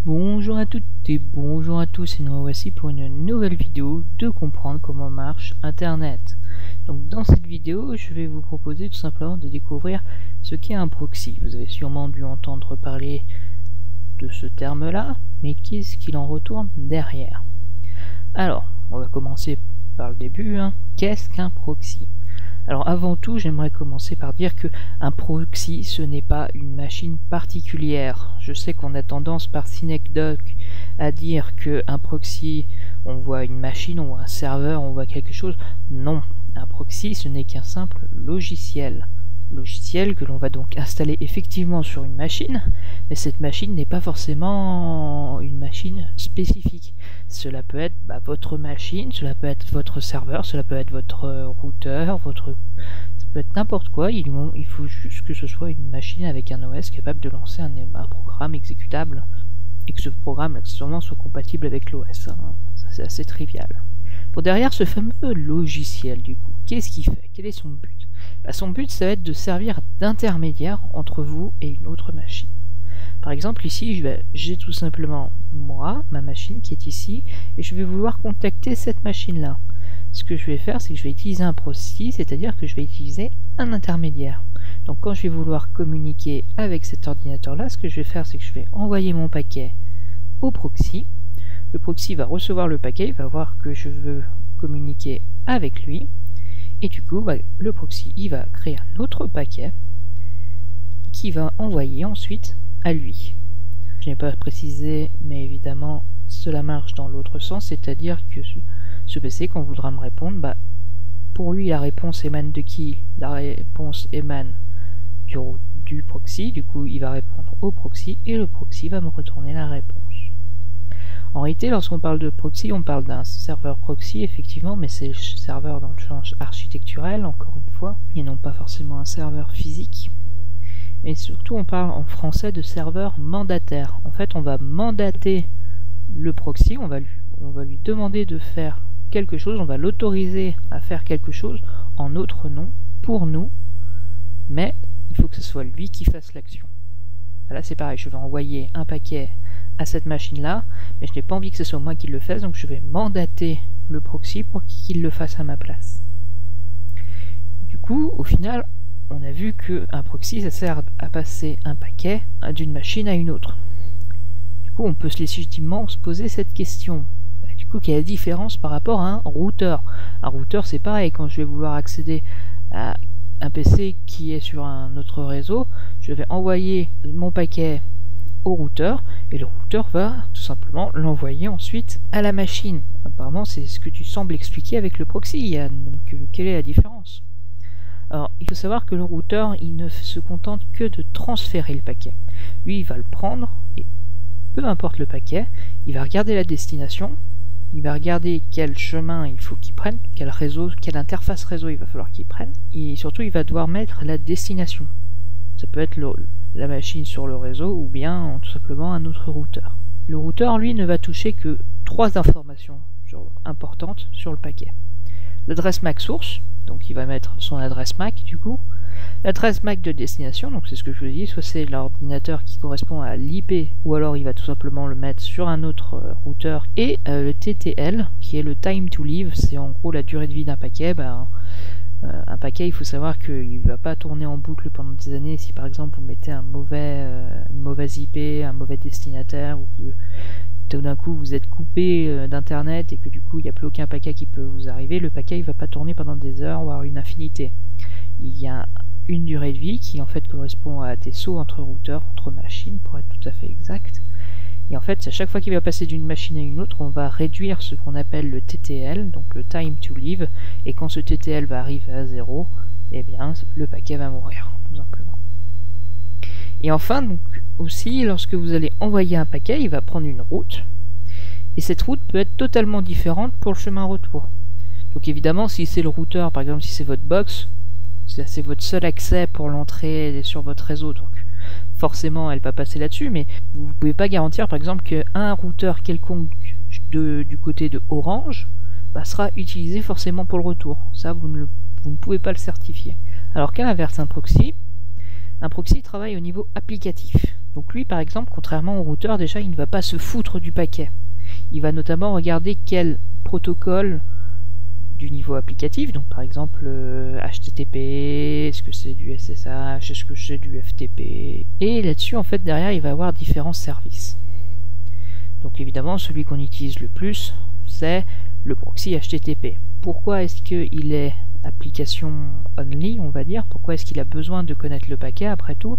Bonjour à toutes et bonjour à tous, et nous voici pour une nouvelle vidéo de comprendre comment marche Internet. Donc dans cette vidéo, je vais vous proposer tout simplement de découvrir ce qu'est un proxy. Vous avez sûrement dû entendre parler de ce terme-là, mais qu'est-ce qu'il en retourne derrière? Alors, on va commencer par le début. Qu'est-ce qu'un proxy? Alors avant tout, j'aimerais commencer par dire que un proxy, ce n'est pas une machine particulière. Je sais qu'on a tendance par synecdoche à dire qu'un proxy, on voit une machine, on voit un serveur, on voit quelque chose. Non, un proxy, ce n'est qu'un simple logiciel. Logiciel que l'on va donc installer effectivement sur une machine, mais cette machine n'est pas forcément une machine spécifique. Cela peut être votre machine, cela peut être votre serveur, cela peut être votre routeur, ça peut être n'importe quoi. Il faut juste que ce soit une machine avec un OS capable de lancer un programme exécutable et que ce programme accessoirement soit compatible avec l'OS. Ça c'est assez trivial. Pour derrière ce fameux logiciel, du coup, qu'est-ce qu'il fait? Quel est son but? Son but, ça va être de servir d'intermédiaire entre vous et une autre machine. Par exemple, ici, j'ai tout simplement ma machine qui est ici, et je vais vouloir contacter cette machine-là. Ce que je vais faire, c'est que je vais utiliser un proxy, c'est-à-dire que je vais utiliser un intermédiaire. Donc quand je vais vouloir communiquer avec cet ordinateur-là, ce que je vais faire, c'est que je vais envoyer mon paquet au proxy. Le proxy va recevoir le paquet, il va voir que je veux communiquer avec lui. Et du coup, le proxy, il va créer un autre paquet qui va envoyer ensuite à lui. Je n'ai pas précisé, mais évidemment, cela marche dans l'autre sens, c'est-à-dire que ce PC, quand voudra me répondre, pour lui, la réponse émane de qui? La réponse émane du proxy, du coup, il va répondre au proxy, et le proxy va me retourner la réponse. En réalité, lorsqu'on parle de proxy, on parle d'un serveur proxy, effectivement, mais c'est le serveur dans le sens architecturel, encore une fois, et non pas forcément un serveur physique. Et surtout, on parle en français de serveur mandataire. En fait, on va mandater le proxy, on va lui demander de faire quelque chose, on va l'autoriser à faire quelque chose en notre nom, pour nous, mais il faut que ce soit lui qui fasse l'action. Là, c'est pareil, je vais envoyer un paquet à cette machine-là, mais je n'ai pas envie que ce soit moi qui le fasse, donc je vais mandater le proxy pour qu'il le fasse à ma place. Du coup, au final, on a vu qu'un proxy, ça sert à passer un paquet d'une machine à une autre. Du coup, on peut légitimement se poser cette question. Du coup, quelle est la différence par rapport à un routeur? Un routeur, c'est pareil, quand je vais vouloir accéder à un PC qui est sur un autre réseau, je vais envoyer mon paquet au routeur, et le routeur va tout simplement l'envoyer ensuite à la machine. Apparemment, c'est ce que tu sembles expliquer avec le proxy, Yann. Donc, quelle est la différence? Alors, il faut savoir que le routeur, il ne se contente que de transférer le paquet. Lui, il va le prendre, et peu importe le paquet, il va regarder la destination, il va regarder quel chemin il faut qu'il prenne, quelle interface réseau il va falloir qu'il prenne, et surtout, il va devoir mettre la destination. Ça peut être la machine sur le réseau ou bien tout simplement un autre routeur. Le routeur, lui, ne va toucher que 3 informations importantes sur le paquet. L'adresse MAC source, donc il va mettre son adresse MAC du coup. L'adresse MAC de destination, donc c'est ce que je vous dis, soit c'est l'ordinateur qui correspond à l'IP, ou alors il va tout simplement le mettre sur un autre routeur. Et le TTL, qui est le time to live, c'est en gros la durée de vie d'un paquet. Un paquet, il faut savoir qu'il ne va pas tourner en boucle pendant des années. Si par exemple vous mettez une mauvaise IP, un mauvais destinataire, ou que tout d'un coup vous êtes coupé d'internet et que du coup il n'y a plus aucun paquet qui peut vous arriver, le paquet il va pas tourner pendant des heures, voire une infinité. Il y a une durée de vie qui en fait correspond à des sauts entre routeurs, entre machines pour être tout à fait exact. Et en fait, à chaque fois qu'il va passer d'une machine à une autre, on va réduire ce qu'on appelle le TTL, donc le time to live, et quand ce TTL va arriver à 0, eh bien, le paquet va mourir, tout simplement. Et enfin, donc, aussi, lorsque vous allez envoyer un paquet, il va prendre une route, et cette route peut être totalement différente pour le chemin retour. Donc évidemment, si c'est le routeur, par exemple, si c'est votre box, c'est votre seul accès pour l'entrée sur votre réseau, donc forcément elle va passer là-dessus, mais vous ne pouvez pas garantir par exemple qu'un routeur quelconque du côté de Orange sera utilisé forcément pour le retour. Ça, vous ne pouvez pas le certifier. Alors qu'à l'inverse, un proxy travaille au niveau applicatif. Donc lui par exemple, contrairement au routeur, déjà il ne va pas se foutre du paquet. Il va notamment regarder quel protocole du niveau applicatif, donc par exemple HTTP, est-ce que c'est du SSH, est-ce que c'est du FTP, et là-dessus en fait derrière il va avoir différents services. Donc évidemment celui qu'on utilise le plus c'est le proxy HTTP. Pourquoi est-ce qu'il est application only, on va dire? Pourquoi est-ce qu'il a besoin de connaître le paquet après tout?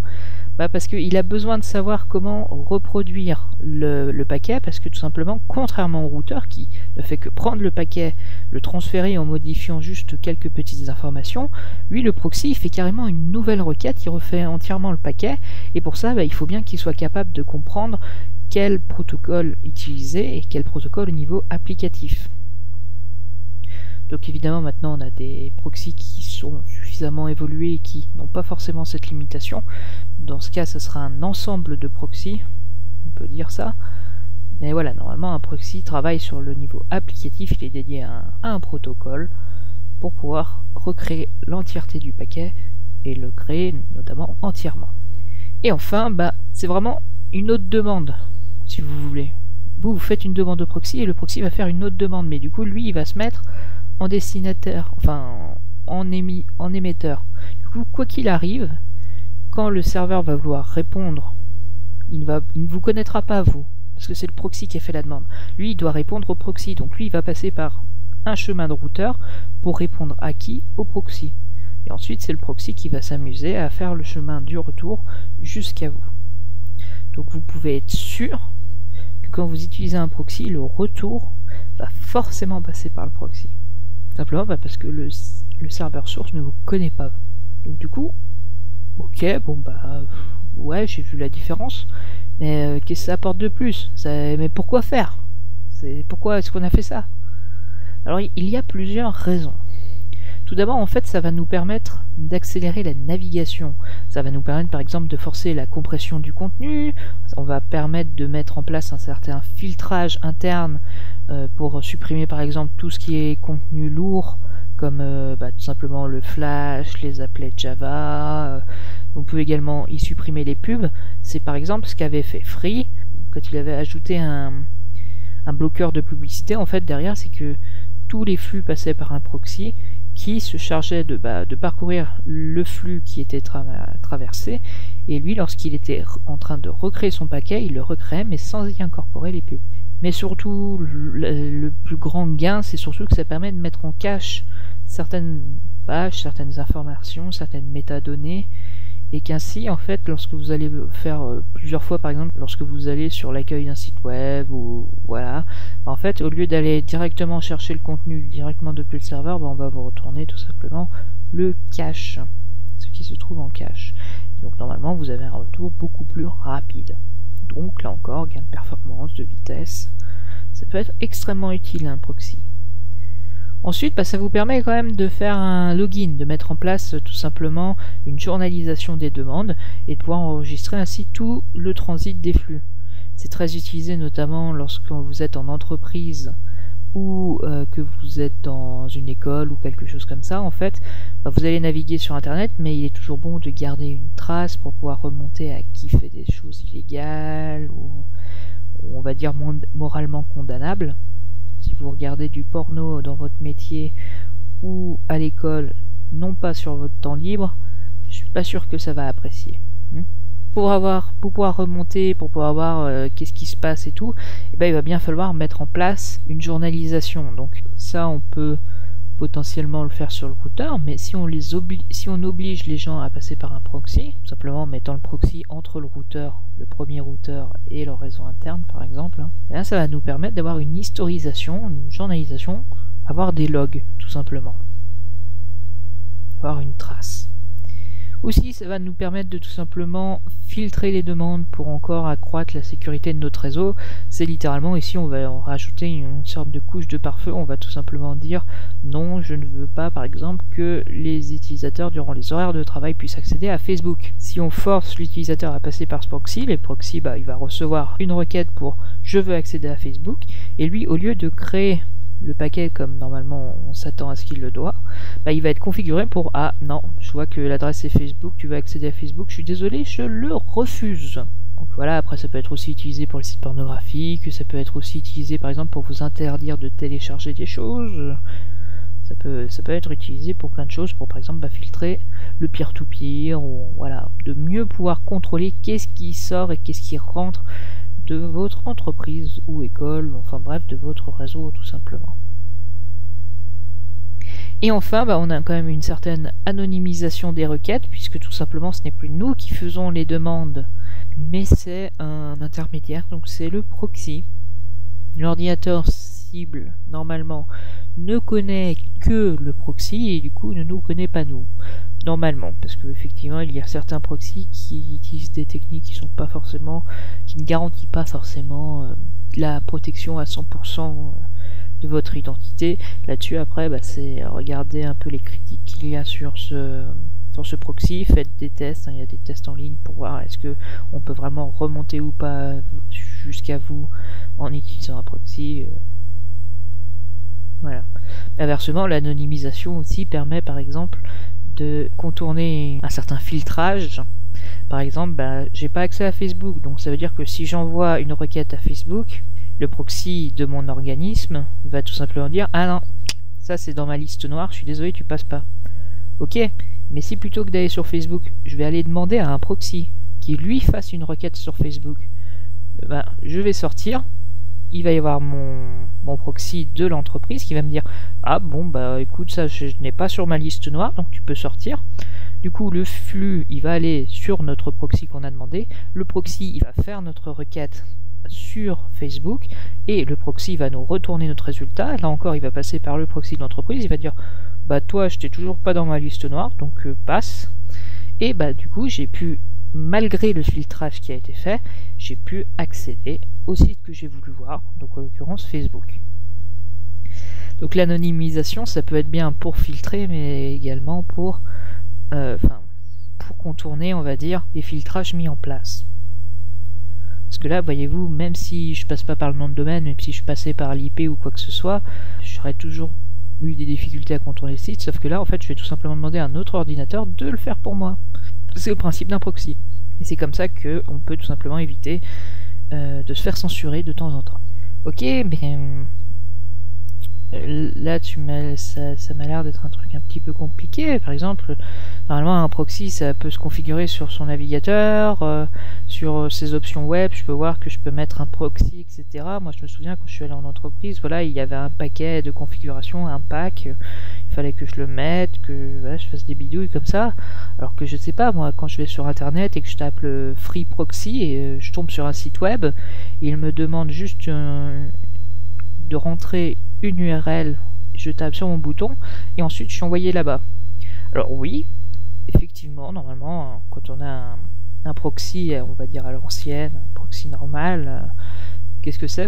Parce qu'il a besoin de savoir comment reproduire le paquet, parce que tout simplement, contrairement au routeur qui ne fait que prendre le paquet, le transférer en modifiant juste quelques petites informations, lui le proxy il fait carrément une nouvelle requête, il refait entièrement le paquet, et pour ça il faut bien qu'il soit capable de comprendre quel protocole utiliser et quel protocole au niveau applicatif. Donc évidemment maintenant on a des proxys qui sont suffisamment évolués et qui n'ont pas forcément cette limitation. Dans ce cas ça sera un ensemble de proxys, on peut dire ça. Mais voilà, normalement un proxy travaille sur le niveau applicatif, il est dédié à un protocole pour pouvoir recréer l'entièreté du paquet et le créer notamment entièrement. Et enfin, c'est vraiment une autre demande, si vous voulez. Vous faites une demande au proxy et le proxy va faire une autre demande, mais du coup lui il va se mettre en destinataire, enfin en émetteur. Du coup, quoi qu'il arrive, quand le serveur va vouloir répondre, il ne vous connaîtra pas vous, parce que c'est le proxy qui a fait la demande. Lui, il doit répondre au proxy, donc lui, il va passer par un chemin de routeur pour répondre à qui? Au proxy. Et ensuite, c'est le proxy qui va s'amuser à faire le chemin du retour jusqu'à vous. Donc vous pouvez être sûr que quand vous utilisez un proxy, le retour va forcément passer par le proxy. Simplement parce que le serveur source ne vous connaît pas. Donc du coup, ok, ouais, j'ai vu la différence, mais qu'est-ce que ça apporte de plus? Mais pourquoi faire? Pourquoi est-ce qu'on a fait ça? Alors il y a plusieurs raisons. Tout d'abord, en fait, ça va nous permettre d'accélérer la navigation. Ça va nous permettre, par exemple, de forcer la compression du contenu. On va permettre de mettre en place un certain filtrage interne pour supprimer, par exemple, tout ce qui est contenu lourd, comme tout simplement le flash, les applets Java. On peut également y supprimer les pubs. C'est par exemple ce qu'avait fait Free quand il avait ajouté un bloqueur de publicité. En fait, derrière, c'est que tous les flux passaient par un proxy qui se chargeait de parcourir le flux qui était traversé, et lui, lorsqu'il était en train de recréer son paquet, il le recréait, mais sans y incorporer les pubs. Mais surtout, le plus grand gain, c'est surtout que ça permet de mettre en cache certaines pages, certaines informations, certaines métadonnées, et qu'ainsi, en fait, lorsque vous allez faire plusieurs fois, par exemple, lorsque vous allez sur l'accueil d'un site web, ou voilà, en fait, au lieu d'aller directement chercher le contenu directement depuis le serveur, on va vous retourner tout simplement le cache, ce qui se trouve en cache. Donc normalement, vous avez un retour beaucoup plus rapide. Donc là encore, gain de performance, de vitesse, ça peut être extrêmement utile un proxy. Ensuite, ça vous permet quand même de faire un login, de mettre en place tout simplement une journalisation des demandes et de pouvoir enregistrer ainsi tout le transit des flux. C'est très utilisé notamment lorsque vous êtes en entreprise ou que vous êtes dans une école ou quelque chose comme ça. En fait, vous allez naviguer sur internet, mais il est toujours bon de garder une trace pour pouvoir remonter à qui fait des choses illégales ou on va dire moralement condamnables. Si vous regardez du porno dans votre métier ou à l'école, non pas sur votre temps libre, je suis pas sûr que ça va apprécier. Pour pouvoir remonter, pour pouvoir voir qu'est-ce qui se passe et tout, il va bien falloir mettre en place une journalisation. Donc ça, on peut potentiellement le faire sur le routeur, mais si on oblige les gens à passer par un proxy, tout simplement en mettant le proxy entre le routeur, le premier routeur et leur réseau interne par exemple, et là ça va nous permettre d'avoir une historisation, une journalisation, avoir des logs tout simplement, avoir une trace. Aussi, ça va nous permettre de tout simplement filtrer les demandes pour encore accroître la sécurité de notre réseau. C'est littéralement, ici on va en rajouter une sorte de couche de pare-feu. On va tout simplement dire non, je ne veux pas par exemple que les utilisateurs durant les horaires de travail puissent accéder à Facebook. Si on force l'utilisateur à passer par ce proxy, le proxy il va recevoir une requête pour je veux accéder à Facebook, et lui au lieu de créer le paquet comme normalement on s'attend à ce qu'il le doit, il va être configuré pour ah non, je vois que l'adresse est Facebook, tu veux accéder à Facebook, je suis désolé, je le refuse. Donc voilà, après ça peut être aussi utilisé pour les sites pornographiques, ça peut être aussi utilisé par exemple pour vous interdire de télécharger des choses. Ça peut être utilisé pour plein de choses, pour par exemple filtrer le peer-to-peer, ou voilà, de mieux pouvoir contrôler qu'est-ce qui sort et qu'est-ce qui rentre de votre entreprise ou école, enfin bref, de votre réseau tout simplement. Et enfin, on a quand même une certaine anonymisation des requêtes, puisque tout simplement ce n'est plus nous qui faisons les demandes, mais c'est un intermédiaire, donc c'est le proxy. L'ordinateur cible, normalement, ne connaît que le proxy et du coup ne nous connaît pas nous. Normalement, parce que effectivement il y a certains proxys qui utilisent des techniques qui ne garantissent pas forcément la protection à 100% de votre identité. Là-dessus après c'est regarder un peu les critiques qu'il y a sur ce proxy, faites des tests, il y a des tests en ligne pour voir est-ce que on peut vraiment remonter ou pas jusqu'à vous en utilisant un proxy. Voilà. Inversement, l'anonymisation aussi permet par exemple de contourner un certain filtrage. Par exemple, j'ai pas accès à Facebook, donc ça veut dire que si j'envoie une requête à Facebook, le proxy de mon organisme va tout simplement dire ah non, ça c'est dans ma liste noire, je suis désolé, tu passes pas. Ok, mais si plutôt que d'aller sur Facebook, je vais aller demander à un proxy qui lui fasse une requête sur Facebook, je vais sortir, il va y avoir mon proxy de l'entreprise qui va me dire ah bon écoute, ça je n'ai pas sur ma liste noire, donc tu peux sortir. Du coup le flux il va aller sur notre proxy qu'on a demandé, le proxy il va faire notre requête sur Facebook et le proxy va nous retourner notre résultat. Là encore il va passer par le proxy de l'entreprise, il va dire toi je t'ai toujours pas dans ma liste noire, donc passe. Et du coup j'ai pu, malgré le filtrage qui a été fait, j'ai pu accéder au site que j'ai voulu voir, donc en l'occurrence Facebook. Donc l'anonymisation ça peut être bien pour filtrer, mais également pour contourner, on va dire, les filtrages mis en place. Parce que là, voyez-vous, même si je passe pas par le nom de domaine, même si je passais par l'IP ou quoi que ce soit, j'aurais toujours eu des difficultés à contourner le site, sauf que là, en fait, je vais tout simplement demander à un autre ordinateur de le faire pour moi. C'est le principe d'un proxy. Et c'est comme ça qu'on peut tout simplement éviter de se faire censurer de temps en temps. Ok, là ça m'a l'air d'être un truc un petit peu compliqué. Par exemple, normalement un proxy ça peut se configurer sur son navigateur, sur ses options web, je peux voir que je peux mettre un proxy, etc. Moi je me souviens quand je suis allé en entreprise, voilà, il y avait un paquet de configuration, un pack, il fallait que je le mette, que je fasse des bidouilles comme ça, alors que je sais pas, moi quand je vais sur internet et que je tape le free proxy et je tombe sur un site web, il me demande juste de rentrer une URL, je tape sur mon bouton et ensuite je suis envoyé là-bas. Alors oui, effectivement, normalement, quand on a un proxy, on va dire à l'ancienne, un proxy normal, qu'est-ce que c'est?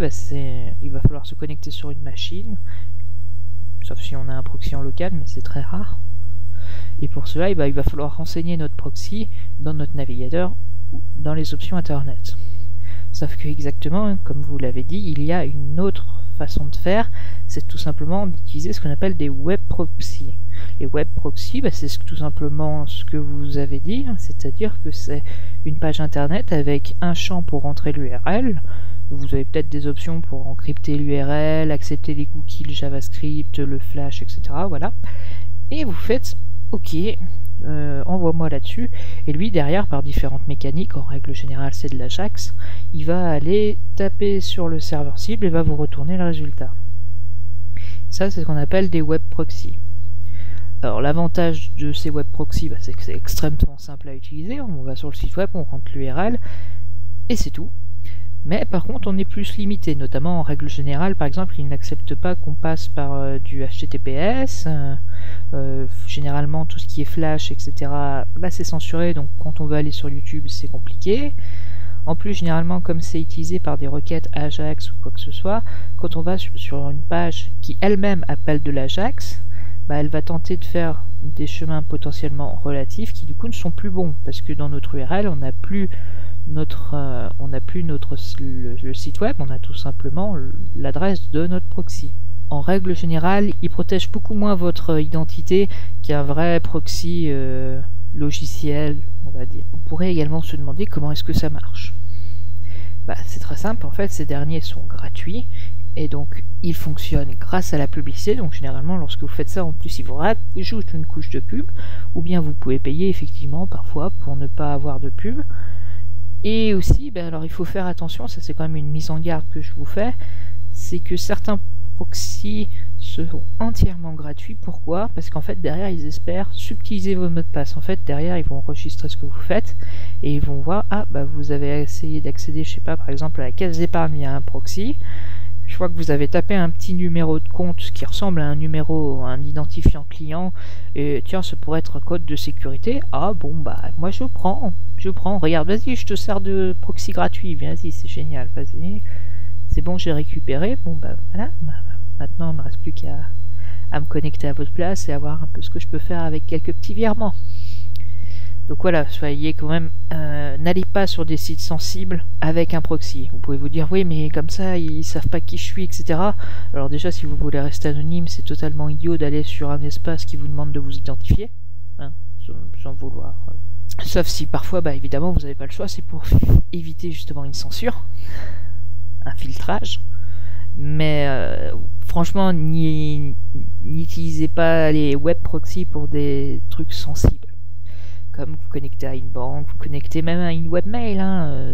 Il va falloir se connecter sur une machine, sauf si on a un proxy en local, mais c'est très rare. Et pour cela, il va falloir renseigner notre proxy dans notre navigateur ou dans les options Internet. Sauf que exactement, comme vous l'avez dit, il y a une autre façon de faire, c'est tout simplement d'utiliser ce qu'on appelle des web proxies. Les web proxies, c'est tout simplement ce que vous avez dit, c'est-à-dire que c'est une page internet avec un champ pour rentrer l'URL. Vous avez peut-être des options pour encrypter l'URL, accepter les cookies, le JavaScript, le Flash, etc. Voilà. Et vous faites OK, envoie-moi là-dessus. Et lui, derrière, par différentes mécaniques, en règle générale c'est de l'Ajax, il va aller taper sur le serveur cible et va vous retourner le résultat. Ça, c'est ce qu'on appelle des web proxies. Alors l'avantage de ces web proxies, c'est que c'est extrêmement simple à utiliser. On va sur le site web, on rentre l'URL et c'est tout. Mais par contre on est plus limité, notamment en règle générale, par exemple il n'accepte pas qu'on passe par du HTTPS, généralement tout ce qui est flash, etc. C'est censuré, donc quand on veut aller sur YouTube c'est compliqué. En plus généralement comme c'est utilisé par des requêtes Ajax ou quoi que ce soit, quand on va sur une page qui elle-même appelle de l'Ajax, elle va tenter de faire des chemins potentiellement relatifs qui du coup ne sont plus bons, parce que dans notre URL on n'a plus le site web, on a tout simplement l'adresse de notre proxy. En règle générale, il protège beaucoup moins votre identité qu'un vrai proxy logiciel, on va dire. On pourrait également se demander comment est-ce que ça marche. C'est très simple, en fait, ces derniers sont gratuits, et donc ils fonctionnent grâce à la publicité. Donc généralement, lorsque vous faites ça, en plus, ils vous rajoutent une couche de pub, ou bien vous pouvez payer effectivement parfois pour ne pas avoir de pub. Et aussi, alors il faut faire attention, ça c'est quand même une mise en garde que je vous fais, c'est que certains proxys seront entièrement gratuits. Pourquoi? Parce qu'en fait derrière ils espèrent subtiliser vos mots de passe. En fait derrière ils vont enregistrer ce que vous faites et ils vont voir, vous avez essayé d'accéder, je sais pas, par exemple à la caisse d'épargne via un proxy. Je vois que vous avez tapé un petit numéro de compte qui ressemble à un numéro, un identifiant client, et tiens, ça pourrait être un code de sécurité. Ah bon, moi je prends, regarde, vas-y, je te sers de proxy gratuit, vas-y, c'est génial, vas-y, c'est bon, j'ai récupéré, voilà, maintenant il ne me reste plus qu'à me connecter à votre place et à voir un peu ce que je peux faire avec quelques petits virements. Donc voilà, soyez quand même, n'allez pas sur des sites sensibles avec un proxy. Vous pouvez vous dire, oui, mais comme ça, ils savent pas qui je suis, etc. Alors déjà, si vous voulez rester anonyme, c'est totalement idiot d'aller sur un espace qui vous demande de vous identifier, hein, sans vouloir. Sauf si parfois, évidemment, vous n'avez pas le choix, c'est pour éviter justement une censure, un filtrage. Mais franchement, n'utilisez pas les web proxys pour des trucs sensibles. Comme vous connectez à une banque, vous connectez même à une webmail,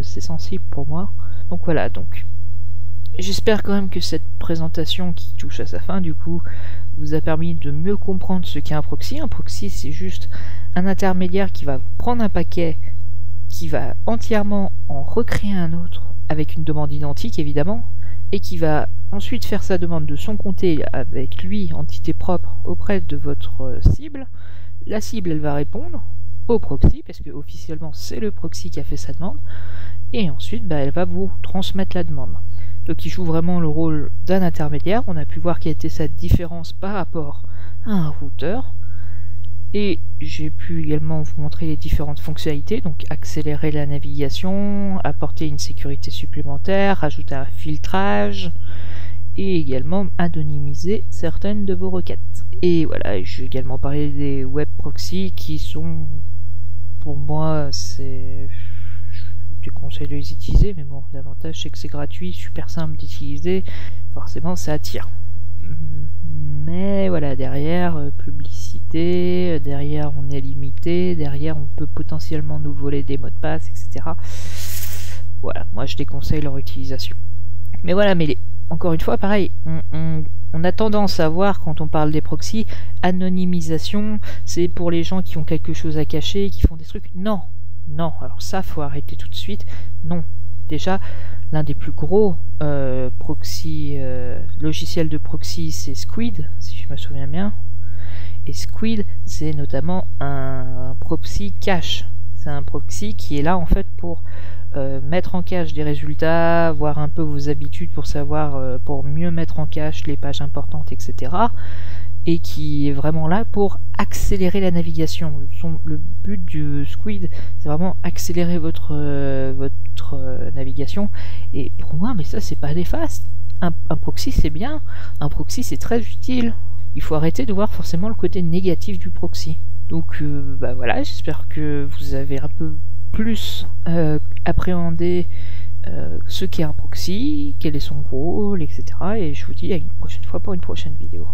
c'est sensible pour moi. Donc voilà, j'espère quand même que cette présentation qui touche à sa fin, du coup, vous a permis de mieux comprendre ce qu'est un proxy. Un proxy, c'est juste un intermédiaire qui va prendre un paquet, qui va entièrement en recréer un autre, avec une demande identique évidemment, et qui va ensuite faire sa demande de son côté avec lui, entité propre, auprès de votre cible. La cible, elle va répondre au proxy, parce que officiellement c'est le proxy qui a fait sa demande, et ensuite elle va vous transmettre la demande. Donc il joue vraiment le rôle d'un intermédiaire. On a pu voir quelle était sa différence par rapport à un routeur, et j'ai pu également vous montrer les différentes fonctionnalités, donc accélérer la navigation, apporter une sécurité supplémentaire, rajouter un filtrage, et également anonymiser certaines de vos requêtes. Et voilà, j'ai également parlé des web proxys qui sont, pour moi, je déconseille de les utiliser, mais bon, l'avantage c'est que c'est gratuit, super simple d'utiliser, forcément ça attire. Mais voilà, derrière, publicité, derrière on est limité, derrière on peut potentiellement nous voler des mots de passe, etc. Voilà, moi je déconseille leur utilisation. Mais voilà, encore une fois, pareil, on a tendance à voir, quand on parle des proxys, anonymisation, c'est pour les gens qui ont quelque chose à cacher, qui font des trucs. Non, alors ça, faut arrêter tout de suite. Non, déjà, l'un des plus gros logiciels de proxy, c'est Squid, si je me souviens bien. Et Squid, c'est notamment un proxy cache. C'est un proxy qui est là, en fait, pour mettre en cache des résultats, voir un peu vos habitudes pour savoir, pour mieux mettre en cache les pages importantes, etc. Et qui est vraiment là pour accélérer la navigation. Le but du Squid, c'est vraiment accélérer votre navigation. Et pour moi, mais ça, c'est pas néfaste. Un proxy, c'est bien. Un proxy, c'est très utile. Il faut arrêter de voir forcément le côté négatif du proxy. Donc voilà, j'espère que vous avez un peu plus appréhendé ce qu'est un proxy, quel est son rôle, etc. Et je vous dis à une prochaine fois pour une prochaine vidéo.